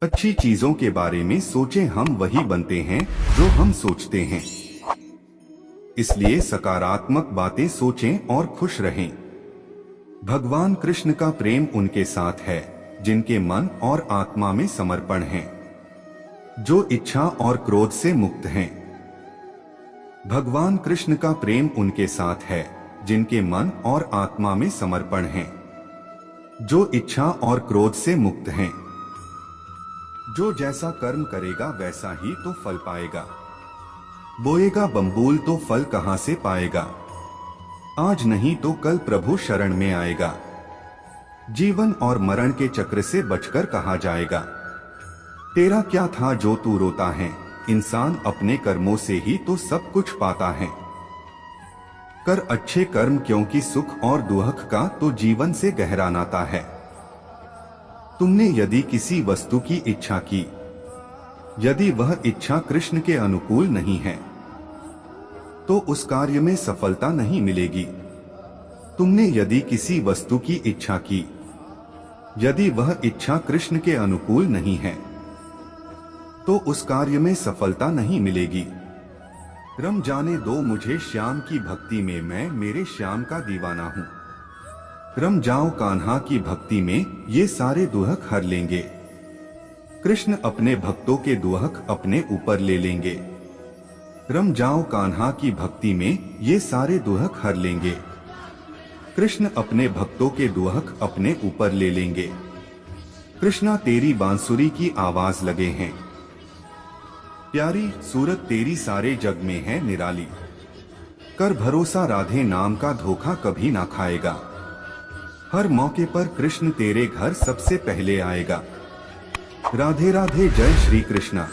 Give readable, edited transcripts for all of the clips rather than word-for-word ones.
अच्छी चीजों के बारे में सोचें, हम वही बनते हैं जो हम सोचते हैं। इसलिए सकारात्मक बातें सोचें और खुश रहें। भगवान कृष्ण का प्रेम उनके साथ है जिनके मन और आत्मा में समर्पण है, जो इच्छा और क्रोध से मुक्त हैं। भगवान कृष्ण का प्रेम उनके साथ है जिनके मन और आत्मा में समर्पण है, जो इच्छा और क्रोध से मुक्त हैं। जो जैसा कर्म करेगा वैसा ही तो फल पाएगा। बोएगा बम्बूल तो फल कहां से पाएगा। आज नहीं तो कल प्रभु शरण में आएगा। जीवन और मरण के चक्र से बचकर कहा जाएगा। तेरा क्या था जो तू रोता है, इंसान अपने कर्मों से ही तो सब कुछ पाता है। कर अच्छे कर्म क्योंकि सुख और दुख का तो जीवन से गहरा नाता है। तुमने यदि किसी वस्तु की इच्छा की, यदि वह इच्छा कृष्ण के अनुकूल नहीं है, तो उस कार्य में सफलता नहीं मिलेगी। तुमने यदि किसी वस्तु की इच्छा की, यदि वह इच्छा कृष्ण के अनुकूल नहीं है, तो उस कार्य में सफलता नहीं मिलेगी। रम जाने दो मुझे श्याम की भक्ति में, मैं मेरे श्याम का दीवाना हूँ। रम जाओ कान्हा की भक्ति में, ये सारे दुहक हर लेंगे। कृष्ण अपने भक्तों के दुहक अपने ऊपर ले लेंगे। रम जाओ कान्हा की भक्ति में, ये सारे दुहक हर लेंगे। कृष्ण अपने भक्तों के दुहक अपने ऊपर ले लेंगे। कृष्णा तेरी बांसुरी की आवाज लगे हैं प्यारी, सूरत तेरी सारे जग में है निराली। कर भरोसा राधे नाम का धोखा कभी ना खाएगा। हर मौके पर कृष्ण तेरे घर सबसे पहले आएगा। राधे राधे जय श्री कृष्णा।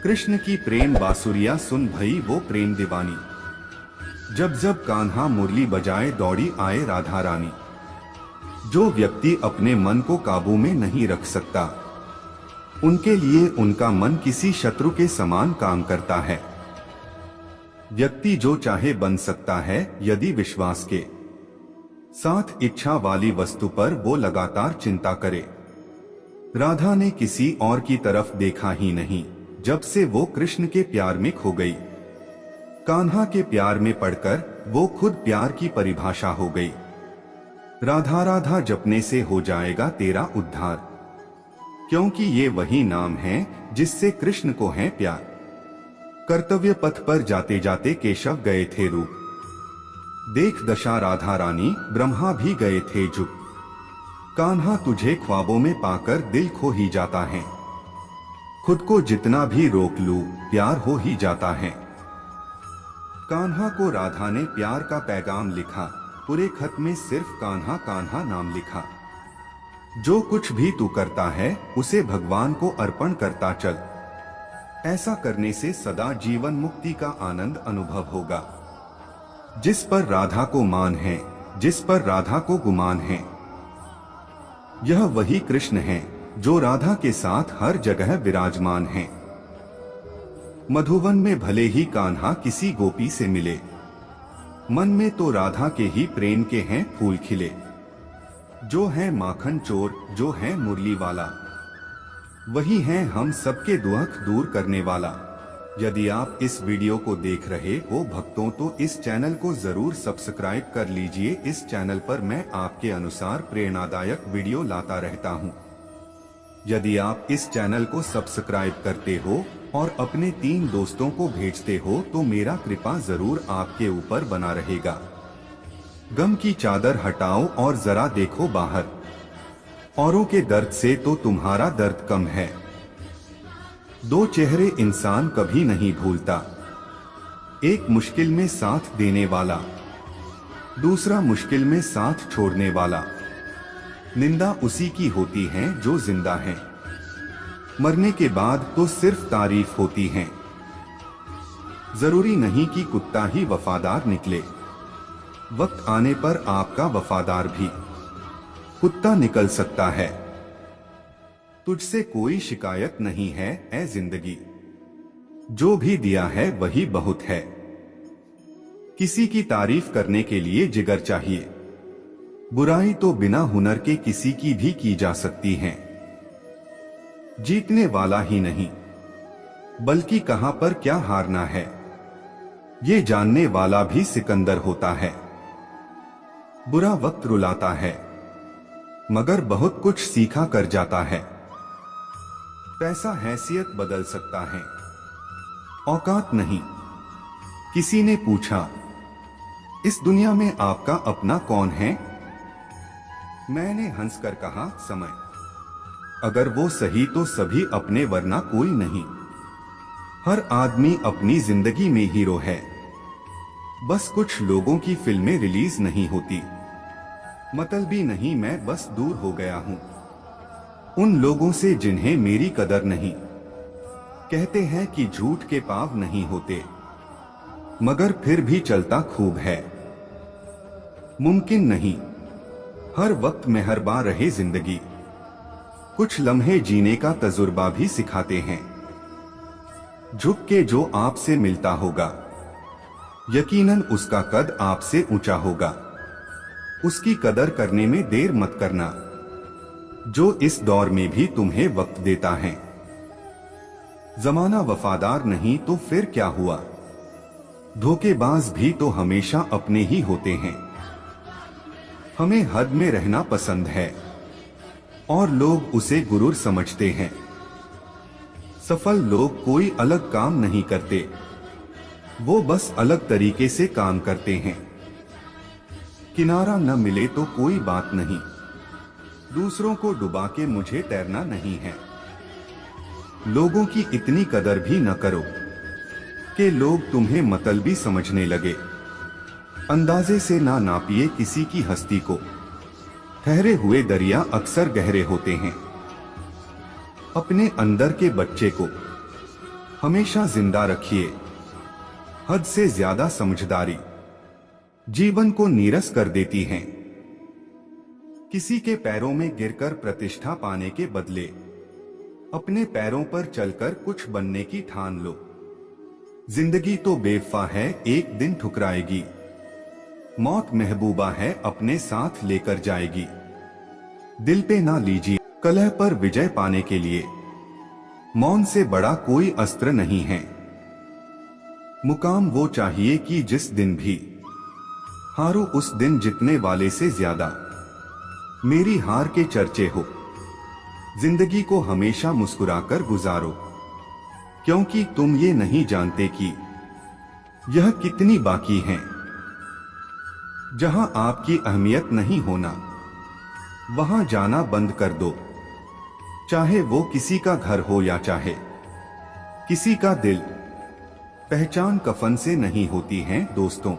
कृष्ण की प्रेम बांसुरिया सुन भई वो प्रेम दीवानी। जब जब कान्हा मुरली बजाए दौड़ी आए राधा रानी। जो व्यक्ति अपने मन को काबू में नहीं रख सकता, उनके लिए उनका मन किसी शत्रु के समान काम करता है। व्यक्ति जो चाहे बन सकता है यदि विश्वास के साथ इच्छा वाली वस्तु पर वो लगातार चिंता करे। राधा ने किसी और की तरफ देखा ही नहीं जब से वो कृष्ण के प्यार में खो गई। कान्हा के प्यार में पड़कर वो खुद प्यार की परिभाषा हो गई। राधा राधा जपने से हो जाएगा तेरा उद्धार, क्योंकि ये वही नाम है जिससे कृष्ण को है प्यार। कर्तव्य पथ पर जाते जाते केशव गए थे रूप, देख दशा राधा रानी ब्रह्मा भी गए थे झुक। कान्हा तुझे ख्वाबों में पाकर दिल खो ही जाता है। खुद को जितना भी रोक लूं प्यार हो ही जाता है। कान्हा को राधा ने प्यार का पैगाम लिखा, पूरे खत में सिर्फ कान्हा कान्हा नाम लिखा। जो कुछ भी तू करता है उसे भगवान को अर्पण करता चल। ऐसा करने से सदा जीवन मुक्ति का आनंद अनुभव होगा। जिस पर राधा को मान है, जिस पर राधा को गुमान है, यह वही कृष्ण है जो राधा के साथ हर जगह विराजमान है। मधुवन में भले ही कान्हा किसी गोपी से मिले, मन में तो राधा के ही प्रेम के हैं फूल खिले। जो है माखन चोर, जो है मुरली वाला, वही है हम सबके दुख दूर करने वाला। यदि आप इस वीडियो को देख रहे हो भक्तों तो इस चैनल को जरूर सब्सक्राइब कर लीजिए। इस चैनल पर मैं आपके अनुसार प्रेरणादायक वीडियो लाता रहता हूं। यदि आप इस चैनल को सब्सक्राइब करते हो और अपने 3 दोस्तों को भेजते हो तो मेरा कृपा जरूर आपके ऊपर बना रहेगा। गम की चादर हटाओ और जरा देखो बाहर, औरों के दर्द से तो तुम्हारा दर्द कम है। 2 चेहरे इंसान कभी नहीं भूलता, एक मुश्किल में साथ देने वाला, दूसरा मुश्किल में साथ छोड़ने वाला। निंदा उसी की होती है जो जिंदा है, मरने के बाद तो सिर्फ तारीफ होती है। जरूरी नहीं कि कुत्ता ही वफादार निकले, वक्त आने पर आपका वफादार भी कुत्ता निकल सकता है। तुझसे कोई शिकायत नहीं है ऐ जिंदगी, जो भी दिया है वही बहुत है। किसी की तारीफ करने के लिए जिगर चाहिए, बुराई तो बिना हुनर के किसी की भी की जा सकती है। जीतने वाला ही नहीं बल्कि कहां पर क्या हारना है ये जानने वाला भी सिकंदर होता है। बुरा वक्त रुलाता है मगर बहुत कुछ सीखा कर जाता है। पैसा हैसियत बदल सकता है, औकात नहीं। किसी ने पूछा, इस दुनिया में आपका अपना कौन है? मैंने हंसकर कहा, समय। अगर वो सही तो सभी अपने, वरना कोई नहीं। हर आदमी अपनी जिंदगी में हीरो है, बस कुछ लोगों की फिल्में रिलीज नहीं होती। मतलबी नहीं, मैं बस दूर हो गया हूं उन लोगों से जिन्हें मेरी कदर नहीं। कहते हैं कि झूठ के पांव नहीं होते, मगर फिर भी चलता खूब है। मुमकिन नहीं हर वक्त मेहरबान रहे जिंदगी, कुछ लम्हे जीने का तजुर्बा भी सिखाते हैं। झुक के जो आपसे मिलता होगा, यकीनन उसका कद आपसे ऊंचा होगा। उसकी कदर करने में देर मत करना, जो इस दौर में भी तुम्हें वक्त देता है। जमाना वफादार नहीं तो फिर क्या हुआ? धोखेबाज भी तो हमेशा अपने ही होते हैं। हमें हद में रहना पसंद है और लोग उसे गुरूर समझते हैं। सफल लोग कोई अलग काम नहीं करते, वो बस अलग तरीके से काम करते हैं। किनारा न मिले तो कोई बात नहीं, दूसरों को डुबा के मुझे तैरना नहीं है। लोगों की इतनी कदर भी न करो कि लोग तुम्हें मतलबी समझने लगे। अंदाजे से ना नापिए किसी की हस्ती को, ठहरे हुए दरिया अक्सर गहरे होते हैं। अपने अंदर के बच्चे को हमेशा जिंदा रखिए। हद से ज्यादा समझदारी जीवन को नीरस कर देती है। किसी के पैरों में गिरकर प्रतिष्ठा पाने के बदले अपने पैरों पर चलकर कुछ बनने की ठान लो। जिंदगी तो बेवफा है, एक दिन ठुकराएगी। मौत महबूबा है, अपने साथ लेकर जाएगी। दिल पे ना लीजिए कलह पर विजय पाने के लिए, मौन से बड़ा कोई अस्त्र नहीं है। मुकाम वो चाहिए कि जिस दिन भी हारो उस दिन जीतने वाले से ज्यादा मेरी हार के चर्चे हो। जिंदगी को हमेशा मुस्कुराकर गुजारो, क्योंकि तुम ये नहीं जानते कि यह कितनी बाकी है। जहां आपकी अहमियत नहीं होना, वहां जाना बंद कर दो। चाहे वो किसी का घर हो या चाहे किसी का दिल। पहचान कफन से नहीं होती है दोस्तों,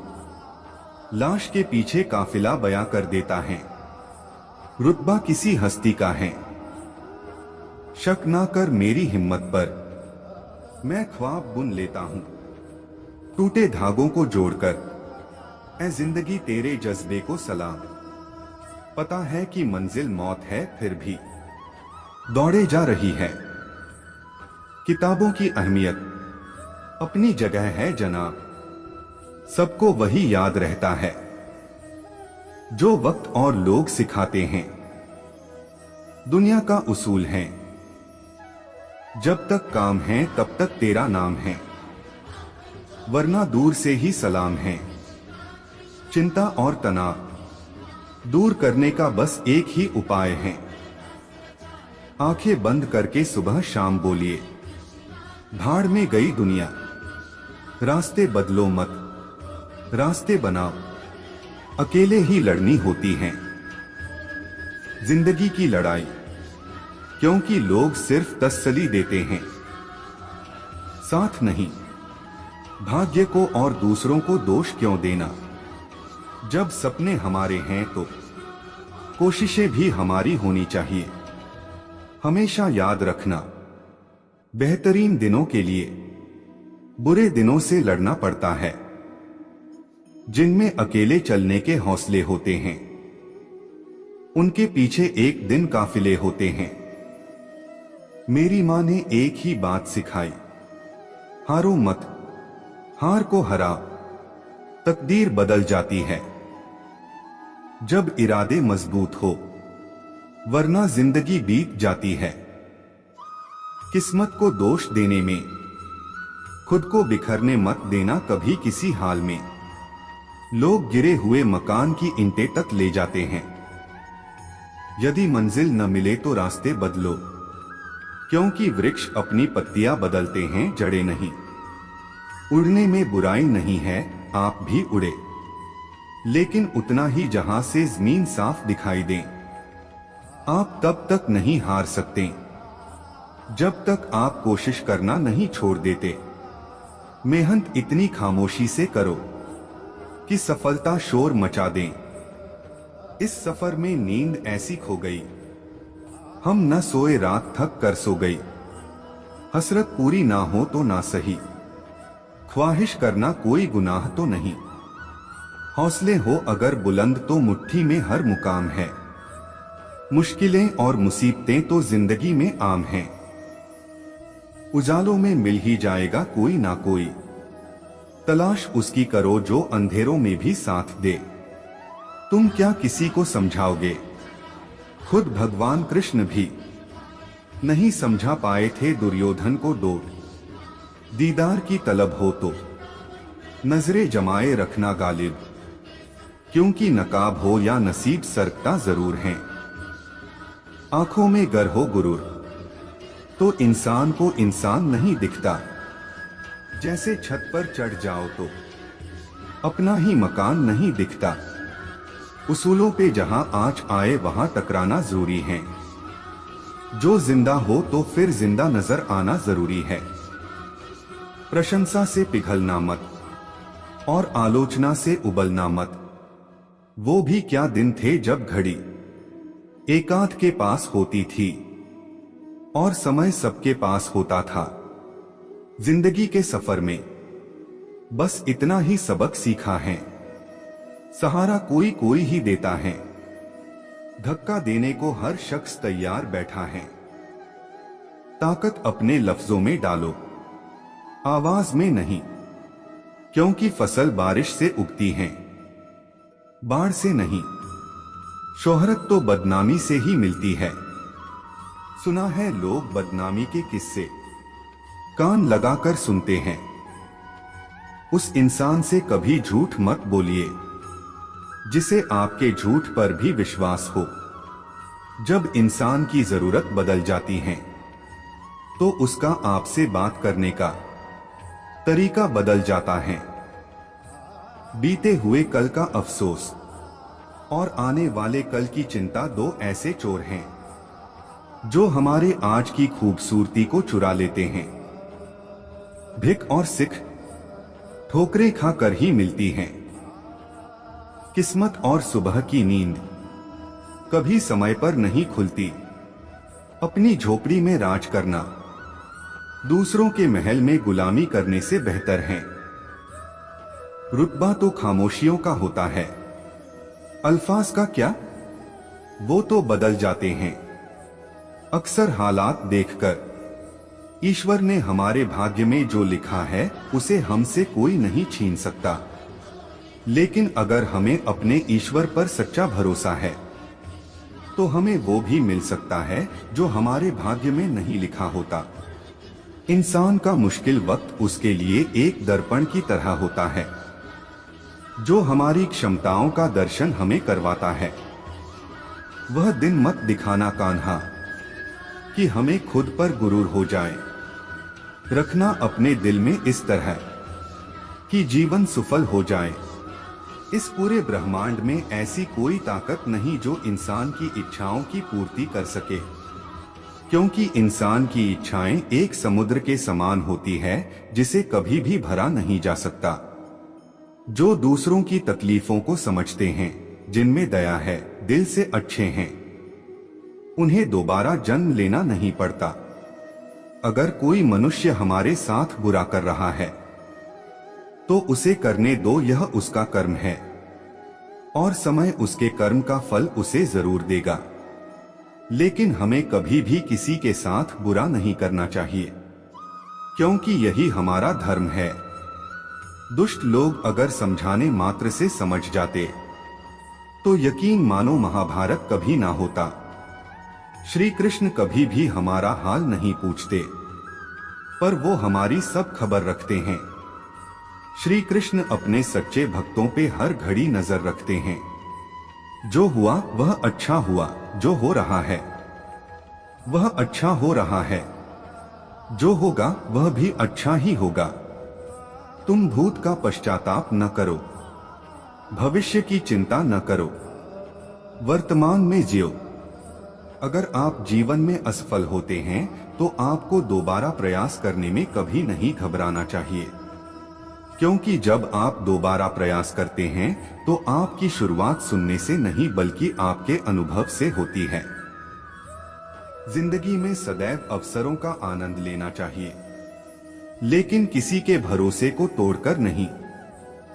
लाश के पीछे काफिला बयां कर देता है। रुतबा किसी हस्ती का है, शक ना कर मेरी हिम्मत पर, मैं ख्वाब बुन लेता हूं टूटे धागों को जोड़कर। ऐ जिंदगी तेरे जज्बे को सलाम। पता है कि मंजिल मौत है, फिर भी दौड़े जा रही है। किताबों की अहमियत अपनी जगह है जनाब, सबको वही याद रहता है जो वक्त और लोग सिखाते हैं। दुनिया का उसूल है, जब तक काम है तब तक तेरा नाम है, वरना दूर से ही सलाम है। चिंता और तनाव दूर करने का बस एक ही उपाय है। आंखें बंद करके सुबह शाम बोलिए, भाड़ में गई दुनिया। रास्ते बदलो मत, रास्ते बनाओ। अकेले ही लड़नी होती है जिंदगी की लड़ाई, क्योंकि लोग सिर्फ तसल्ली देते हैं, साथ नहीं। भाग्य को और दूसरों को दोष क्यों देना? जब सपने हमारे हैं तो कोशिशें भी हमारी होनी चाहिए। हमेशा याद रखना, बेहतरीन दिनों के लिए बुरे दिनों से लड़ना पड़ता है, जिनमें अकेले चलने के हौसले होते हैं, उनके पीछे एक दिन काफिले होते हैं। मेरी मां ने एक ही बात सिखाई, हारो मत, हार को हरा, तकदीर बदल जाती है जब इरादे मजबूत हो, वरना जिंदगी बीत जाती है। किस्मत को दोष देने में खुद को बिखरने मत देना कभी किसी हाल में। लोग गिरे हुए मकान की ईंटें तक ले जाते हैं। यदि मंजिल न मिले तो रास्ते बदलो, क्योंकि वृक्ष अपनी पत्तियां बदलते हैं, जड़ें नहीं। उड़ने में बुराई नहीं है, आप भी उड़े, लेकिन उतना ही जहां से जमीन साफ दिखाई दे। आप तब तक नहीं हार सकते जब तक आप कोशिश करना नहीं छोड़ देते। मेहनत इतनी खामोशी से करो कि सफलता शोर मचा दे। इस सफर में नींद ऐसी खो गई, हम न सोए, रात थक कर सो गई। हसरत पूरी ना हो तो ना सही, ख्वाहिश करना कोई गुनाह तो नहीं। हौसले हो अगर बुलंद तो मुट्ठी में हर मुकाम है। मुश्किलें और मुसीबतें तो जिंदगी में आम हैं। उजालों में मिल ही जाएगा कोई ना कोई, तलाश उसकी करो जो अंधेरों में भी साथ दे। तुम क्या किसी को समझाओगे, खुद भगवान कृष्ण भी नहीं समझा पाए थे दुर्योधन को डोट। दीदार की तलब हो तो नजरें जमाए रखना गालिब, क्योंकि नकाब हो या नसीब सरकता जरूर है। आंखों में गर हो गुरूर तो इंसान को इंसान नहीं दिखता। जैसे छत पर चढ़ जाओ तो अपना ही मकान नहीं दिखता। उसूलों पे जहां आंच आए वहां टकराना जरूरी है। जो जिंदा हो तो फिर जिंदा नजर आना जरूरी है। प्रशंसा से पिघलना मत और आलोचना से उबलना मत। वो भी क्या दिन थे जब घड़ी एकांत के पास होती थी और समय सबके पास होता था। जिंदगी के सफर में बस इतना ही सबक सीखा है, सहारा कोई कोई ही देता है। धक्का देने को हर शख्स तैयार बैठा है। ताकत अपने लफ्जों में डालो, आवाज में नहीं, क्योंकि फसल बारिश से उगती है, बाढ़ से नहीं। शोहरत तो बदनामी से ही मिलती है। सुना है लोग बदनामी के किस्से कान लगाकर सुनते हैं। उस इंसान से कभी झूठ मत बोलिए जिसे आपके झूठ पर भी विश्वास हो। जब इंसान की जरूरत बदल जाती है तो उसका आपसे बात करने का तरीका बदल जाता है। बीते हुए कल का अफसोस और आने वाले कल की चिंता दो ऐसे चोर हैं जो हमारे आज की खूबसूरती को चुरा लेते हैं। भिख और सिख ठोकरें खाकर ही मिलती हैं। किस्मत और सुबह की नींद कभी समय पर नहीं खुलती। अपनी झोपड़ी में राज करना दूसरों के महल में गुलामी करने से बेहतर है। रुतबा तो खामोशियों का होता है, अल्फाज का क्या, वो तो बदल जाते हैं। अक्सर हालात देखकर ईश्वर ने हमारे भाग्य में जो लिखा है उसे हमसे कोई नहीं छीन सकता। लेकिन अगर हमें अपने ईश्वर पर सच्चा भरोसा है तो हमें वो भी मिल सकता है जो हमारे भाग्य में नहीं लिखा होता। इंसान का मुश्किल वक्त उसके लिए एक दर्पण की तरह होता है जो हमारी क्षमताओं का दर्शन हमें करवाता है। वह दिन मत दिखाना कान्हा कि हमें खुद पर गुरूर हो जाए। रखना अपने दिल में इस तरह कि जीवन सफल हो जाए। इस पूरे ब्रह्मांड में ऐसी कोई ताकत नहीं जो इंसान की इच्छाओं की पूर्ति कर सके, क्योंकि इंसान की इच्छाएं एक समुद्र के समान होती है जिसे कभी भी भरा नहीं जा सकता। जो दूसरों की तकलीफों को समझते हैं, जिनमें दया है, दिल से अच्छे हैं, उन्हें दोबारा जन्म लेना नहीं पड़ता। अगर कोई मनुष्य हमारे साथ बुरा कर रहा है तो उसे करने दो, यह उसका कर्म है और समय उसके कर्म का फल उसे जरूर देगा। लेकिन हमें कभी भी किसी के साथ बुरा नहीं करना चाहिए, क्योंकि यही हमारा धर्म है। दुष्ट लोग अगर समझाने मात्र से समझ जाते तो यकीन मानो महाभारत कभी ना होता। श्री कृष्ण कभी भी हमारा हाल नहीं पूछते, पर वो हमारी सब खबर रखते हैं। श्री कृष्ण अपने सच्चे भक्तों पे हर घड़ी नजर रखते हैं। जो हुआ वह अच्छा हुआ, जो हो रहा है वह अच्छा हो रहा है, जो होगा वह भी अच्छा ही होगा। तुम भूत का पश्चाताप न करो, भविष्य की चिंता न करो, वर्तमान में जियो। अगर आप जीवन में असफल होते हैं तो आपको दोबारा प्रयास करने में कभी नहीं घबराना चाहिए, क्योंकि जब आप दोबारा प्रयास करते हैं तो आपकी शुरुआत सुनने से नहीं बल्कि आपके अनुभव से होती है। जिंदगी में सदैव अवसरों का आनंद लेना चाहिए, लेकिन किसी के भरोसे को तोड़कर नहीं।